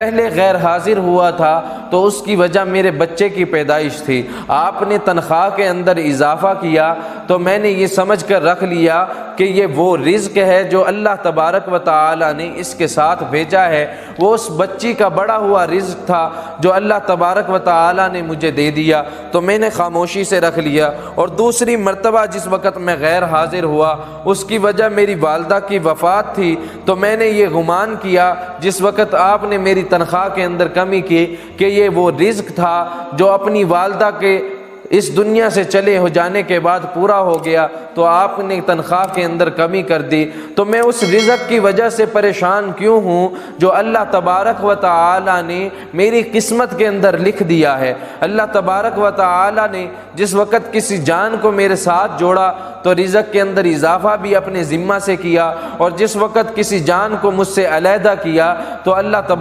पहले गैर हाजिर हुआ था तो उसकी वजह मेरे बच्चे की पैदाइश थी। आपने तनख्वाह के अंदर इजाफ़ा किया तो मैंने ये समझ कर रख लिया कि ये वो रिज़्क है जो अल्लाह तबारक व तआला ने इसके साथ भेजा है। वो उस बच्ची का बड़ा हुआ रिज़्क था जो अल्लाह तबारक व तआला ने मुझे दे दिया, तो मैंने खामोशी से रख लिया। और दूसरी मर्तबा जिस वक़्त मैं गैर हाजिर हुआ उसकी वजह मेरी वालदा की वफ़ात थी, तो मैंने ये गुमान किया जिस वक़्त आपने मेरी तनख्वाह के अंदर कमी की कि ये वो रिज़्क था जो अपनी वालदा के इस दुनिया से चले हो जाने के बाद पूरा हो गया, तो आपने तनख्वाह के अंदर कमी कर दी। तो मैं उस रिज़्क की वजह से परेशान क्यों हूँ जो अल्लाह तबारक व तआला ने मेरी किस्मत के अंदर लिख दिया है। अल्लाह तबारक व तआला ने जिस वक़्त किसी जान को मेरे साथ जोड़ा तो रिज़्क के अंदर इजाफ़ा भी अपने ज़िम्मा से किया, और जिस वक़्त किसी जान को मुझसे अलहदा किया तो अल्लाह तबारक